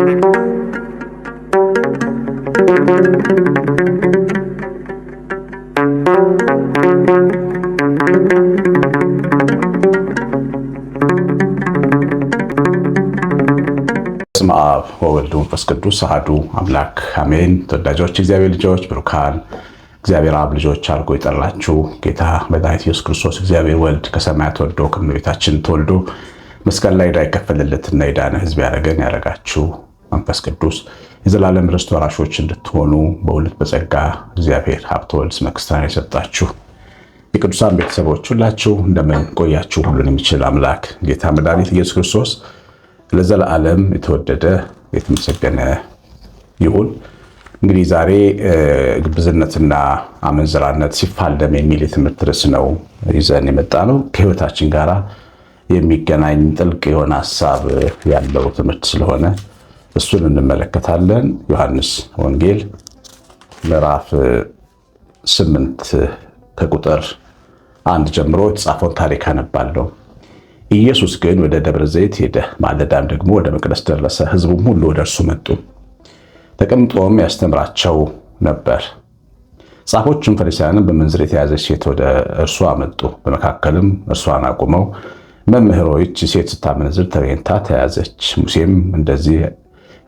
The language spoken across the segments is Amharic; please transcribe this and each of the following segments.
በስመ አብ ወወልድ ወመንፈስ ቅዱስ አሐዱ አምላክ አሜን። ተወዳጆች እግዚአብሔር ልጆች ብሩካን እግዚአብሔር አብ ልጆች አድርጎ የጠራችሁ ጌታ መድኃኒት ኢየሱስ ክርስቶስ እግዚአብሔር ወልድ ከሰማያት ወርዶ ከእመቤታችን ተወልዶ መስቀል ላይ ዕዳ የከፈለለትና የዳነ ሕዝብ ያደረገን ያደረጋችሁ መንፈስ ቅዱስ የዘላለም ርስት ወራሾች እንድትሆኑ በእውነት በጸጋ እግዚአብሔር ሀብተ ወልድ ስመ ክርስትናን የሰጣችሁ የቅዱሳን ቤተሰቦች ሁላችሁ እንደምን ቆያችሁ? ሁሉን የሚችል አምላክ ጌታ መድኃኒት ኢየሱስ ክርስቶስ ለዘላለም የተወደደ የተመሰገነ ይሁን። እንግዲህ ዛሬ ግብዝነትና አመንዝራነት ሲፋለም የሚል የትምህርት ርዕስ ነው ይዘን የመጣ ነው። ከህይወታችን ጋር የሚገናኝ ጥልቅ የሆነ ሀሳብ ያለው ትምህርት ስለሆነ እሱን እንመለከታለን። ዮሐንስ ወንጌል ምዕራፍ 8 ከቁጥር 1 ጀምሮ የተጻፈውን ታሪክ አነባለሁ። ኢየሱስ ግን ወደ ደብረ ዘይት ሄደ፣ ማለዳም ደግሞ ወደ መቅደስ ደረሰ። ሕዝቡም ሁሉ ወደ እርሱ መጡ፣ ተቀምጦም ያስተምራቸው ነበር። ጻፎችም ፈሪሳውያንም በምንዝር የተያዘች ሴት ወደ እርሱ አመጡ። በመካከልም እርሷን አቁመው መምህር ሆይ ይህች ሴት ስታመነዝር ተገኝታ ተያዘች፣ ሙሴም እንደዚህ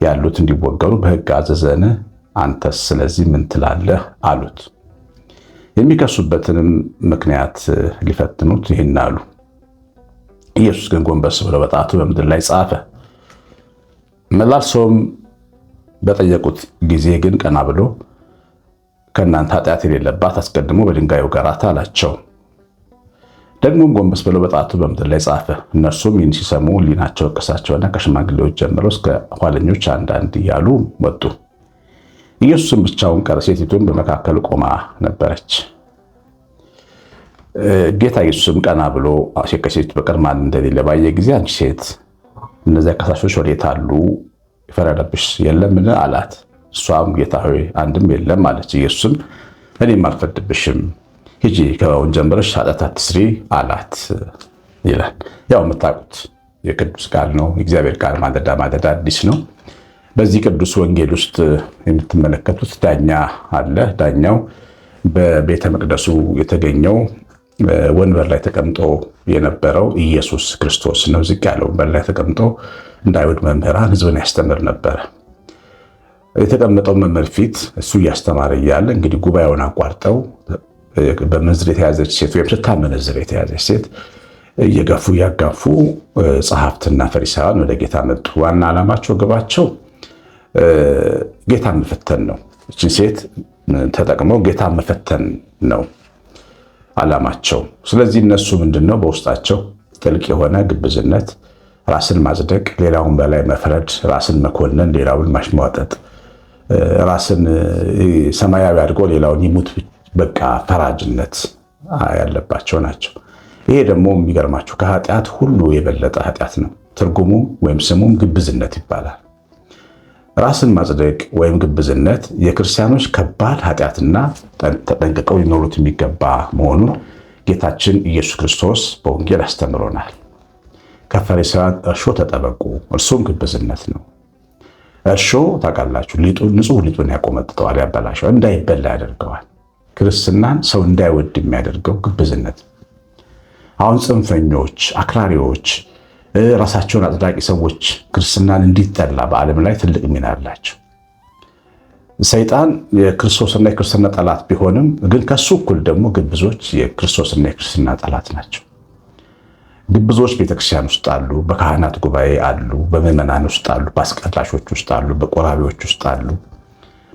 ያሉት እንዲወገሩ በሕግ አዘዘን፣ አንተስ ስለዚህ ምን ትላለህ? አሉት። የሚከሱበትንም ምክንያት ሊፈትኑት ይህን አሉ። ኢየሱስ ግን ጎንበስ ብሎ በጣቱ በምድር ላይ ጻፈ። መላልሰውም በጠየቁት ጊዜ ግን ቀና ብሎ ከእናንተ ኃጢአት የሌለባት አስቀድሞ በድንጋይ ውገራት አላቸው። ደግሞም ጎንበስ ብሎ በጣቱ በምድር ላይ ጻፈ። እነርሱም ይህን ሲሰሙ ሕሊናቸው ወቀሳቸውና ከሽማግሌዎች ጀምረው እስከ ኋለኞች አንዳንድ እያሉ ወጡ። ኢየሱስም ብቻውን ቀረ፣ ሴቲቱም በመካከሉ ቆማ ነበረች። ጌታ ኢየሱስም ቀና ብሎ ከሴቲቱ በቀር ማንም እንደሌለ ባየ ጊዜ አንቺ ሴት እነዚያ ከሳሾች ወዴት አሉ? የፈረደብሽ የለምን? አላት። እሷም ጌታ ሆይ አንድም የለም አለች። ኢየሱስም እኔም አልፈርድብሽም፣ ሂጂ ከአሁን ጀምረሽ ኃጢአት አትስሪ አላት ይላል። ያው የምታውቁት የቅዱስ ቃል ነው። የእግዚአብሔር ቃል ማለዳ ማለዳ አዲስ ነው። በዚህ ቅዱስ ወንጌል ውስጥ የምትመለከቱት ዳኛ አለ። ዳኛው በቤተ መቅደሱ የተገኘው ወንበር ላይ ተቀምጦ የነበረው ኢየሱስ ክርስቶስ ነው። ዝቅ ያለ ወንበር ላይ ተቀምጦ እንደ አይሁድ መምህራን ሕዝብን ያስተምር ነበረ። የተቀመጠው መምህር ፊት እሱ እያስተማረ እያለ እንግዲህ ጉባኤውን አቋርጠው በምንዝር የተያዘች ሴት ወይም ስታመነዝር የተያዘች ሴት እየገፉ እያጋፉ ጸሐፍትና ፈሪሳውያን ወደ ጌታ መጡ። ዋና ዓላማቸው ግባቸው ጌታን መፈተን ነው። እችን ሴት ተጠቅመው ጌታን መፈተን ነው ዓላማቸው። ስለዚህ እነሱ ምንድነው በውስጣቸው ጥልቅ የሆነ ግብዝነት፣ ራስን ማጽደቅ፣ ሌላውን በላይ መፍረድ፣ ራስን መኮነን፣ ሌላውን ማሽሟጠጥ፣ ራስን ሰማያዊ አድርጎ ሌላውን ይሙት በቃ ፈራጅነት ያለባቸው ናቸው። ይሄ ደግሞ የሚገርማችሁ ከኃጢአት ሁሉ የበለጠ ኃጢአት ነው። ትርጉሙም ወይም ስሙም ግብዝነት ይባላል። ራስን ማጽደቅ ወይም ግብዝነት የክርስቲያኖች ከባድ ኃጢአትና ተጠንቅቀው ሊኖሩት የሚገባ መሆኑን ጌታችን ኢየሱስ ክርስቶስ በወንጌል አስተምሮናል። ከፈሪሳውያን እርሾ ተጠበቁ፣ እርሱም ግብዝነት ነው። እርሾ ታውቃላችሁ፣ ንጹሕ ሊጡን ያቆመጥጠዋል፣ ያበላሸዋል፣ እንዳይበላ ያደርገዋል። ክርስትናን ሰው እንዳይወድ የሚያደርገው ግብዝነት። አሁን ጽንፈኞች፣ አክራሪዎች፣ ራሳቸውን አጽዳቂ ሰዎች ክርስትናን እንዲጠላ በዓለም ላይ ትልቅ ሚና አላቸው። ሰይጣን የክርስቶስና የክርስትና ጠላት ቢሆንም ግን ከሱ እኩል ደግሞ ግብዞች የክርስቶስና የክርስትና ጠላት ናቸው። ግብዞች ቤተክርስቲያን ውስጥ አሉ፣ በካህናት ጉባኤ አሉ፣ በምዕመናን ውስጥ አሉ፣ በአስቀዳሾች ውስጥ አሉ፣ በቆራቢዎች ውስጥ አሉ፣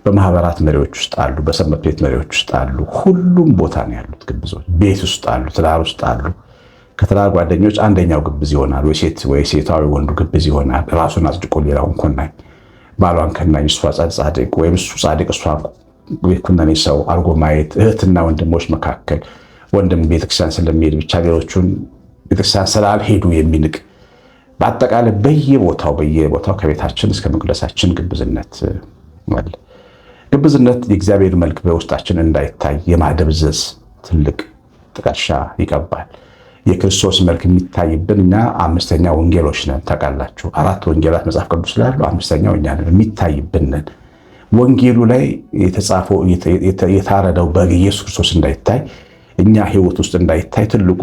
በማህበራት መሪዎች ውስጥ አሉ፣ በሰንበት ቤት መሪዎች ውስጥ አሉ። ሁሉም ቦታ ነው ያሉት ግብዞች። ቤት ውስጥ አሉ፣ ትዳር ውስጥ አሉ። ከትዳር ጓደኞች አንደኛው ግብዝ ይሆናል፣ ወይ ሴታዊ ወንዱ ግብዝ ይሆናል። ራሱን አጽድቆ ሌላውን ኮናኝ፣ ባሏን ከናኝ፣ እሷ ጻድቅ ወይም እሱ ጻድቅ እሷ ኩነኔ ሰው አርጎ ማየት። እህትና ወንድሞች መካከል ወንድም ቤተክርስቲያን ስለሚሄድ ብቻ ሌሎቹን ቤተክርስቲያን ስላልሄዱ የሚንቅ፣ በአጠቃላይ በየቦታው ከቤታችን እስከ መቅደሳችን ግብዝነት አለ። ግብዝነት የእግዚአብሔር መልክ በውስጣችን እንዳይታይ የማደብዘዝ ትልቅ ጥቀሻ ይቀባል። የክርስቶስ መልክ የሚታይብን እኛ 5ኛ ወንጌሎች ነን። ታውቃላችሁ 4 ወንጌላት መጽሐፍ ቅዱስ ላይ አሉ። 5ኛው እኛ ነን የሚታይብን ነን። ወንጌሉ ላይ የተጻፈው የታረደው በግ ኢየሱስ ክርስቶስ እንዳይታይ እኛ ሕይወት ውስጥ እንዳይታይ ትልቁ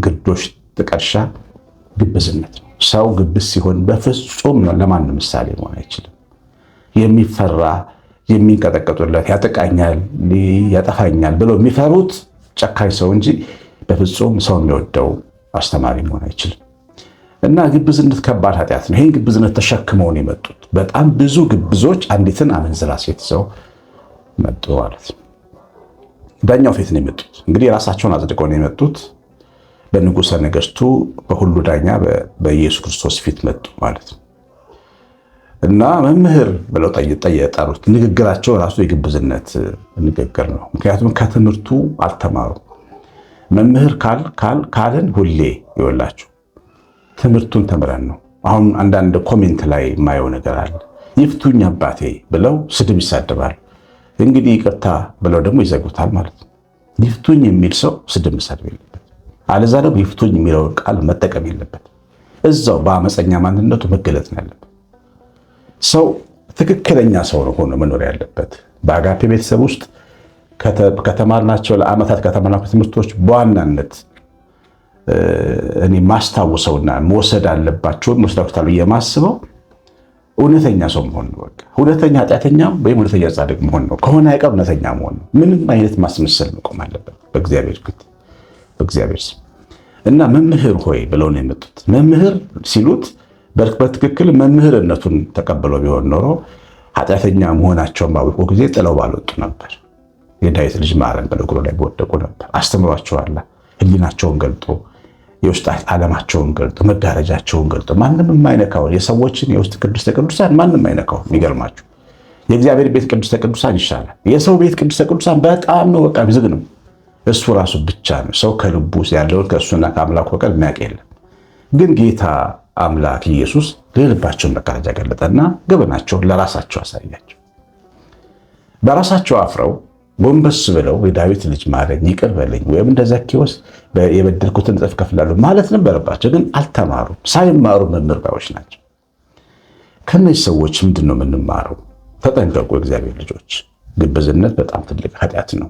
ግዶሽ ጥቀርሻ ግብዝነት ነው። ሰው ግብዝ ሲሆን በፍጹም ለማንም ምሳሌ መሆን አይችልም። የሚፈራ የሚንቀጠቀጡለት ያጠቃኛል፣ ያጠፋኛል ብለው የሚፈሩት ጨካኝ ሰው እንጂ በፍጹም ሰው የሚወደው አስተማሪ መሆን አይችልም። እና ግብዝነት ከባድ ኃጢአት ነው። ይህን ግብዝነት ተሸክመው ነው የመጡት። በጣም ብዙ ግብዞች አንዲትን አመንዝራ ሴት ይዘው መጡ ማለት ነው። ዳኛው ፊት ነው የመጡት። እንግዲህ ራሳቸውን አጽድቀው ነው የመጡት። በንጉሠ ነገሥቱ በሁሉ ዳኛ በኢየሱስ ክርስቶስ ፊት መጡ ማለት ነው። እና መምህር ብለው ጠሩት። ንግግራቸው ራሱ የግብዝነት ንግግር ነው። ምክንያቱም ከትምህርቱ አልተማሩ። መምህር ካልን ሁሌ ይወላችሁ ትምህርቱን ተምረን ነው። አሁን አንዳንድ ኮሜንት ላይ የማየው ነገር አለ። ይፍቱኝ አባቴ ብለው ስድብ ይሳደባሉ። እንግዲህ ይቅርታ ብለው ደግሞ ይዘጉታል ማለት ነው። ይፍቱኝ የሚል ሰው ስድብ መሳደብ የለበት። አለዛ ደግሞ ይፍቱኝ የሚለውን ቃል መጠቀም የለበት። እዛው በአመፀኛ ማንነቱ መገለጥ ነው ያለበት። ሰው ትክክለኛ ሰው ነው ሆኖ መኖር ያለበት። በአጋፔ ቤተሰብ ውስጥ ከተማርናቸው ለዓመታት ከተማርናቸው ትምህርቶች በዋናነት እኔ ማስታውሰውና መወሰድ አለባቸውን መስዳኩታል የማስበው እውነተኛ ሰው መሆን ነው። በቃ እውነተኛ ኃጢአተኛ ወይም እውነተኛ ጻድቅ መሆን ነው። ከሆነ አይቀር እውነተኛ መሆን ነው። ምንም አይነት ማስመሰል መቆም አለበት በእግዚአብሔር ፊት በእግዚአብሔር ስም። እና መምህር ሆይ ብለው ነው የመጡት። መምህር ሲሉት በትክክል መምህርነቱን ተቀብለው ቢሆን ኖሮ ኃጢአተኛ መሆናቸውን ባወቁ ጊዜ ጥለው ባልወጡ ነበር። የዳዊት ልጅ ማረን ብለው እግሩ ላይ በወደቁ ነበር። አስተምሯቸዋል። ሕሊናቸውን ገልጦ የውስጥ ዓለማቸውን ገልጦ መጋረጃቸውን ገልጦ ማንም የማይነካውን የሰዎችን የውስጥ ቅድስተ ቅዱሳን ማንም አይነካው። የሚገርማችሁ የእግዚአብሔር ቤት ቅድስተ ቅዱሳን ይሻላል። የሰው ቤት ቅድስተ ቅዱሳን በጣም ነው በቃ ዝግ ነው። እሱ ራሱ ብቻ ነው ሰው ከልቡ ያለውን ከእሱና ከአምላኩ በቀር የሚያውቅ የለም። ግን ጌታ አምላክ ኢየሱስ ለልባቸውን መጋረጃ ገለጠና ገበናቸውን ለራሳቸው አሳያቸው። በራሳቸው አፍረው ጎንበስ ብለው የዳዊት ልጅ ማረኝ፣ ይቅር በለኝ ወይም እንደ ዘኬዎስ የበደልኩትን እጥፍ እከፍላለሁ ማለት ነበረባቸው። ግን አልተማሩም። ሳይማሩ መምህር ባዮች ናቸው። ከነዚህ ሰዎች ምንድን ነው የምንማረው? ተጠንቀቁ እግዚአብሔር ልጆች። ግብዝነት በጣም ትልቅ ኃጢአት ነው።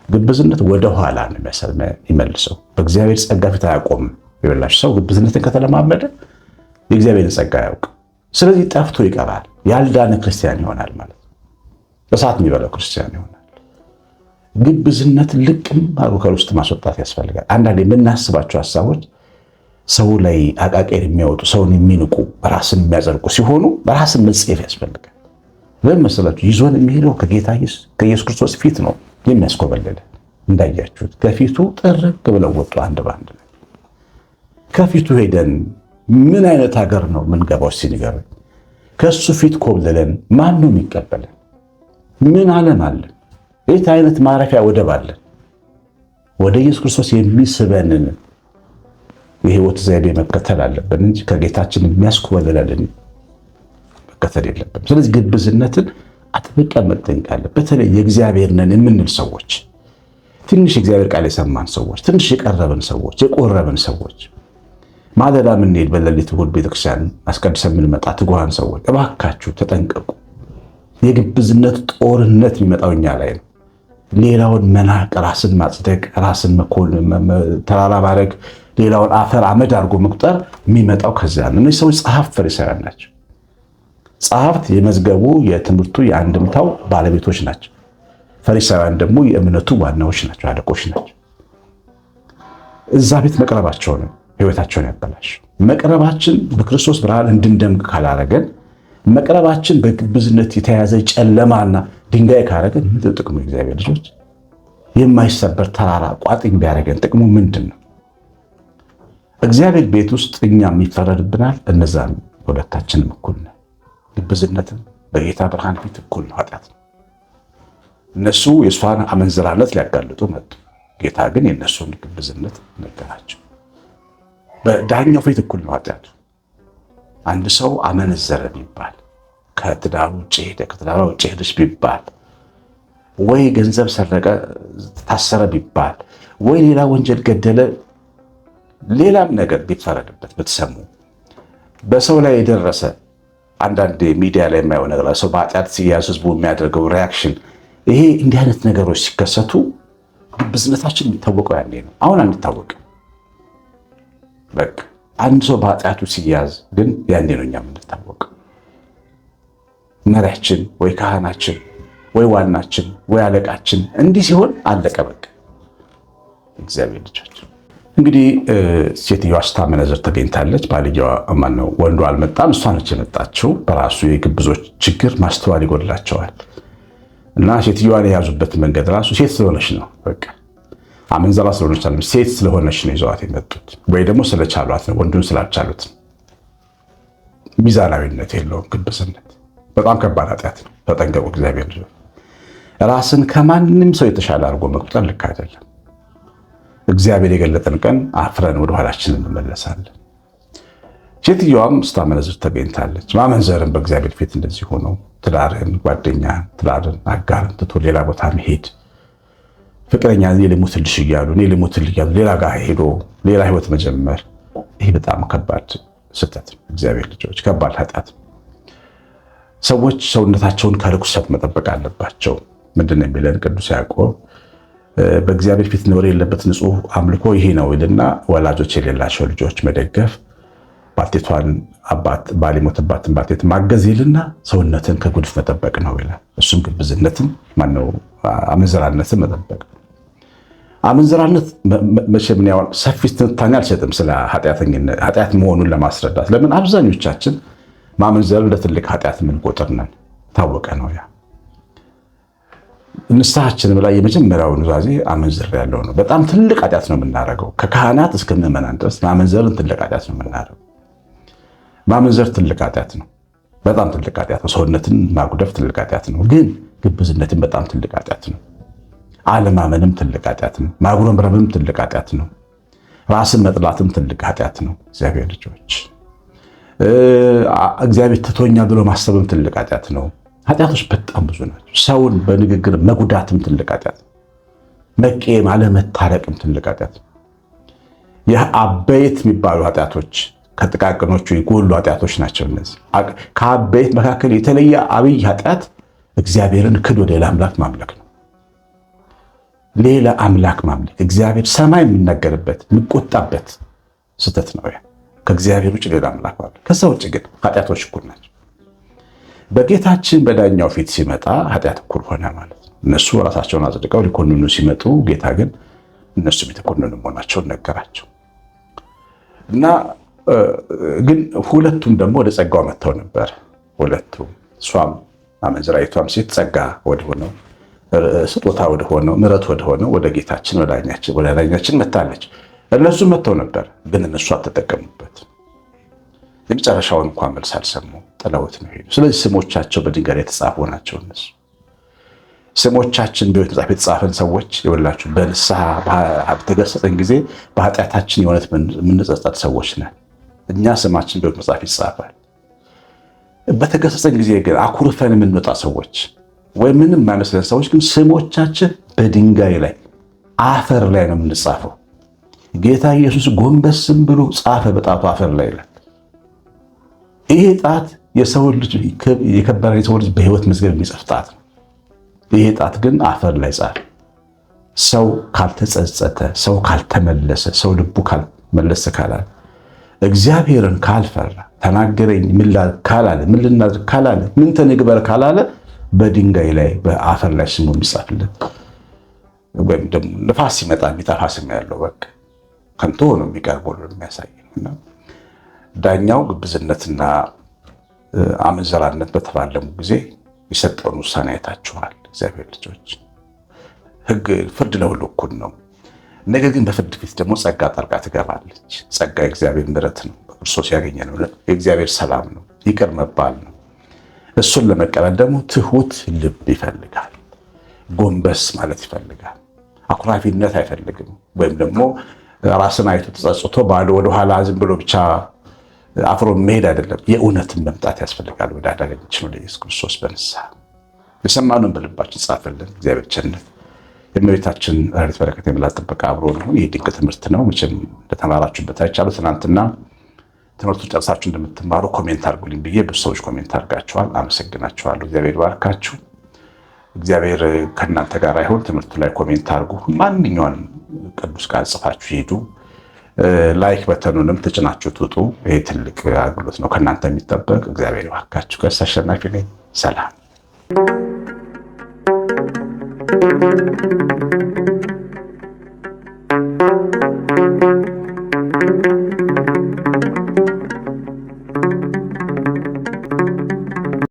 ግብዝነት ወደኋላ ነው የሚመልሰው። በእግዚአብሔር ጸጋ ፊት አያቆምም። ይበላሽ ሰው ግብዝነትን ከተለማመደ የእግዚአብሔርን ጸጋ ያውቅ። ስለዚህ ጠፍቶ ይቀራል። ያልዳነ ክርስቲያን ይሆናል ማለት ነው። እሳት የሚበላው ክርስቲያን ይሆናል። ግብዝነት ልቅም አሩከል ውስጥ ማስወጣት ያስፈልጋል። አንዳንድ የምናስባቸው ሀሳቦች ሰው ላይ አቃቄር የሚያወጡ ሰውን የሚንቁ ራስን የሚያጸድቁ ሲሆኑ በራስን መጽሔፍ ያስፈልጋል። ለምን መሰላችሁ? ይዞን የሚሄደው ከኢየሱስ ክርስቶስ ፊት ነው የሚያስኮበልለን። እንዳያችሁት ከፊቱ ጥርግ ብለው ወጡ አንድ በአንድ ነው። ከፊቱ ሄደን ምን አይነት ሀገር ነው ምንገባው? ሲንገረን ከሱ ፊት ኮብልለን ማን ነው የሚቀበለን? ምን ዓለም አለን? የት አይነት ማረፊያ ወደብ አለን? ወደ ኢየሱስ ክርስቶስ የሚስበንን የህይወት ዘይቤ መከተል አለብን እንጂ ከጌታችን የሚያስኮበልለን መከተል የለብንም። ስለዚህ ግብዝነትን አጥብቀን መጠንቀቅ አለብን። በተለይ የእግዚአብሔር ነን የምንል ሰዎች፣ ትንሽ የእግዚአብሔር ቃል የሰማን ሰዎች፣ ትንሽ የቀረብን ሰዎች፣ የቆረብን ሰዎች፣ ማለዳ የምንሄድ በሌሊት እሑድ ቤተክርስቲያን አስቀድሰን የምንመጣ ትጉሃን ሰዎች እባካችሁ ተጠንቀቁ። የግብዝነት ጦርነት የሚመጣው እኛ ላይ ነው። ሌላውን መናቅ፣ ራስን ማጽደቅ፣ ራስን ተራራ ማድረግ፣ ሌላውን አፈር አመድ አድርጎ መቁጠር የሚመጣው ከዚያ ነው። እነዚህ ሰዎች ጸሐፍት ፈሪሳውያን ናቸው። ጸሐፍት የመዝገቡ የትምህርቱ የአንድምታው ባለቤቶች ናቸው። ፈሪሳውያን ደግሞ የእምነቱ ዋናዎች ናቸው፣ አለቆች ናቸው። እዛ ቤት መቅረባቸው ነው ህይወታቸውን ያበላሸው። መቅረባችን በክርስቶስ ብርሃን እንድንደምቅ ካላረገን፣ መቅረባችን በግብዝነት የተያዘ ጨለማና ድንጋይ ካረገን ምንድን ጥቅሙ? እግዚአብሔር ልጆች የማይሰበር ተራራ ቋጥኝ ቢያደርገን ጥቅሙ ምንድን ነው? እግዚአብሔር ቤት ውስጥ እኛም ይፈረድብናል፣ እነዛም ሁለታችንም እኩል ነው። ግብዝነትም በጌታ ብርሃን ፊት እኩል ነው፣ ኃጢአት ነው። እነሱ የእሷን አመንዝራነት ሊያጋልጡ መጡ። ጌታ ግን የእነሱን ግብዝነት ነገራቸው። በዳኛው ፊት እኩል ነው ኃጢአቱ። አንድ ሰው አመነዘረ ቢባል፣ ከትዳሩ ውጭ ሄደ፣ ከትዳሩ ውጭ ሄደች ቢባል፣ ወይ ገንዘብ ሰረቀ ታሰረ ቢባል፣ ወይ ሌላ ወንጀል ገደለ ሌላም ነገር ቢፈረድበት ብትሰሙ በሰው ላይ የደረሰ አንዳንድ ሚዲያ ላይ የማየው ነገር ሰው በኃጢአት ሲያዝ ህዝቡ የሚያደርገው ሪያክሽን ይሄ እንዲህ አይነት ነገሮች ሲከሰቱ ግብዝነታችን የሚታወቀው ያኔ ነው። አሁን አንታወቅም። በቃ አንድ ሰው በኃጢአቱ ሲያዝ ግን ያኔ ነው እኛ የምንታወቀው። መሪያችን ወይ ካህናችን ወይ ዋናችን ወይ አለቃችን እንዲህ ሲሆን አለቀ በቃ። እግዚአብሔር ልጆች እንግዲህ ሴትዮዋ ስታመነዝር ተገኝታለች። ባልየዋ ማነው ወንዱ አልመጣም፣ እሷ ነች የመጣችው። በራሱ የግብዞች ችግር ማስተዋል ይጎድላቸዋል። እና ሴትዮዋን የያዙበት መንገድ ራሱ ሴት ስለሆነች ነው። በቃ አመንዘራ ስለሆነች አይደለም፣ ሴት ስለሆነች ነው ይዘዋት የመጡት። ወይ ደግሞ ስለቻሏት ነው፣ ወንዱን ስላልቻሉት። ሚዛናዊነት የለውም ግብዝነት። በጣም ከባድ ኃጢአት ነው። ተጠንቀቁ። እግዚአብሔር ልጅ ራስን ከማንም ሰው የተሻለ አድርጎ መቁጠር ልክ አይደለም። እግዚአብሔር የገለጠን ቀን አፍረን ወደ ኋላችን እንመለሳለን። ሴትዮዋም ስታመነዝር ተገኝታለች። ማመንዘርን በእግዚአብሔር ፊት እንደዚህ ሆኖ ትዳርን፣ ጓደኛ፣ ትዳርን፣ አጋርን ትቶ ሌላ ቦታ መሄድ፣ ፍቅረኛ እኔ ልሙትልሽ እያሉ እኔ ልሙትልሽ እያሉ ሌላ ጋር ሄዶ ሌላ ህይወት መጀመር፣ ይሄ በጣም ከባድ ስህተት ነው። እግዚአብሔር ልጆች ከባድ ኃጢአት። ሰዎች ሰውነታቸውን ከርኩሰት መጠበቅ አለባቸው። ምንድን ነው የሚለን ቅዱስ ያዕቆብ? በእግዚአብሔር ፊት ነውር የሌለበት ንጹሕ አምልኮ ይሄ ነው ይልና ወላጆች የሌላቸው ልጆች መደገፍ፣ ባልቴቷን አባት ባል የሞተባትን ባልቴት ማገዝ ይልና ሰውነትን ከጉድፍ መጠበቅ ነው ይላል። እሱም ግብዝነትን ማነው አመንዝራነትን መጠበቅ። አመንዝራነት መቼም ያው ሰፊ ትንታኔ አልሰጥም ስለ ኃጢአት መሆኑን ለማስረዳት። ለምን አብዛኞቻችን ማመንዘር እንደ ትልቅ ኃጢአት የምንቆጥር ነን። ታወቀ ነው ያ ንስሐችንም ላይ የመጀመሪያው ኑዛዜ አመንዝር ያለው ነው። በጣም ትልቅ ኃጢአት ነው የምናደርገው። ከካህናት እስከ ምዕመናን ድረስ ማመንዘርን ትልቅ ኃጢአት ነው የምናደርገው። ማመንዘር ትልቅ ኃጢአት ነው። በጣም ትልቅ ኃጢአት ነው። ሰውነትን ማጉደፍ ትልቅ ኃጢአት ነው። ግን ግብዝነትን በጣም ትልቅ ኃጢአት ነው። አለማመንም ትልቅ ኃጢአት ነው። ማጉረምረምም ትልቅ ኃጢአት ነው። ራስን መጥላትም ትልቅ ኃጢአት ነው። እግዚአብሔር ልጆች እግዚአብሔር ትቶኛል ብሎ ማሰብም ትልቅ ኃጢአት ነው። ኃጢአቶች በጣም ብዙ ናቸው። ሰውን በንግግር መጉዳትም ትልቅ ኃጢአት ነው። መቀየም፣ አለመታረቅም ትልቅ ኃጢአት ነው። ይህ አበይት የሚባሉ ኃጢአቶች ከጥቃቅኖቹ የጎሉ ኃጢአቶች ናቸው። እነዚህ ከአበይት መካከል የተለየ አብይ ኃጢአት እግዚአብሔርን ክዶ ሌላ አምላክ ማምለክ ነው። ሌላ አምላክ ማምለክ እግዚአብሔር ሰማይ የሚናገርበት የሚቆጣበት ስህተት ነው። ከእግዚአብሔር ውጭ ሌላ አምላክ ማምለክ። ከዛ ውጭ ግን ኃጢአቶች እኩል ናቸው። በጌታችን በዳኛው ፊት ሲመጣ ኃጢአት እኩል ሆነ ማለት ነው። እነሱ ራሳቸውን አጽድቀው ሊኮንኑ ሲመጡ ጌታ ግን እነሱም የተኮነኑ መሆናቸውን ነገራቸው እና ግን ሁለቱም ደግሞ ወደ ጸጋው መጥተው ነበር። ሁለቱም እሷም አመንዝራይቷም ሴት ጸጋ ወደሆነው ስጦታ ወደሆነው ምሕረት ወደሆነው ወደ ጌታችን ወደ ዳኛችን መጥታለች። እነሱም መጥተው ነበር፣ ግን እነሱ አልተጠቀሙበት። የመጨረሻውን እንኳን መልስ አልሰሙ፣ ጥለውት ነው ሄዱ። ስለዚህ ስሞቻቸው በድንጋይ የተጻፉ ናቸው። እነሱ ስሞቻችን በሕይወት መጽሐፍ የተጻፈን ሰዎች ይኸውላችሁ በንስሐ በተገሰጸን ጊዜ በኃጢአታችን የእውነት የምንጸጸት ሰዎች ነን። እኛ ስማችን በሕይወት መጽሐፍ ይጻፋል። በተገሰጸን ጊዜ ግን አኩርፈን የምንወጣ ሰዎች ወይ ምንም የማይመስለን ሰዎች ግን ስሞቻችን በድንጋይ ላይ አፈር ላይ ነው የምንጻፈው። ጌታ ኢየሱስ ጎንበስም ብሎ ጻፈ በጣቱ አፈር ላይ ይላል። ይሄ ጣት የሰው ልጅ የከበረ የሰው ልጅ በሕይወት መዝገብ የሚጽፍ ጣት ነው። ይሄ ጣት ግን አፈር ላይ ጻፈ። ሰው ካልተጸጸተ፣ ሰው ካልተመለሰ፣ ሰው ልቡ ካልመለሰ ካላለ፣ እግዚአብሔርን ካልፈራ፣ ተናገረኝ ምን ካላለ፣ ምን ልናድርግ ካላለ፣ ምን ተንግበር ካላለ በድንጋይ ላይ በአፈር ላይ ስሙ የሚጻፍለት ወይም ደግሞ ንፋስ ሲመጣ የሚጠፋ ስም ያለው በቃ ከንቱ ሆኖ የሚቀርበው የሚያሳይ ነው። ዳኛው ግብዝነትና አመንዝራነት በተፋለሙ ጊዜ የሰጠውን ውሳኔ አይታችኋል። እግዚአብሔር ልጆች ሕግ ፍርድ ለሁሉ እኩል ነው። ነገር ግን በፍርድ ፊት ደግሞ ጸጋ ጣልቃ ትገባለች። ጸጋ የእግዚአብሔር ምሕረት ነው፣ በክርስቶስ ያገኘነው የእግዚአብሔር ሰላም ነው፣ ይቅር መባል ነው። እሱን ለመቀበል ደግሞ ትሁት ልብ ይፈልጋል። ጎንበስ ማለት ይፈልጋል። አኩራፊነት አይፈልግም። ወይም ደግሞ ራስን አይቶ ተጸጽቶ ባዶ ወደኋላ ዝም ብሎ ብቻ አፍሮ መሄድ አይደለም። የእውነትን መምጣት ያስፈልጋል ወደ አዳኛችን ወደ ኢየሱስ ክርስቶስ በንስሐ የሰማነውን በልባችን ጻፈልን። እግዚአብሔር ቸርነት የእመቤታችን ረድኤት በረከት የምላት ጥበቃ አብሮን ይሁን። ይህ ድንቅ ትምህርት ነው። መቼም እንደተማራችሁበት አይቻለሁ። ትናንትና ትምህርቱ ጨርሳችሁ እንደምትማሩ ኮሜንት አድርጉልኝ ብዬ ብዙ ሰዎች ኮሜንት አድርጋችኋል። አመሰግናችኋለሁ። እግዚአብሔር ባርካችሁ። እግዚአብሔር ከእናንተ ጋር ይሁን። ትምህርቱ ላይ ኮሜንት አድርጉ። ማንኛውንም ቅዱስ ቃል ጽፋችሁ ሂዱ። ላይክ በተኑንም ተጭናችሁ ትውጡ። ይሄ ትልቅ አገልግሎት ነው ከእናንተ የሚጠበቅ። እግዚአብሔር ባርካችሁ። ቀሲስ አሸናፊ ነኝ። ሰላም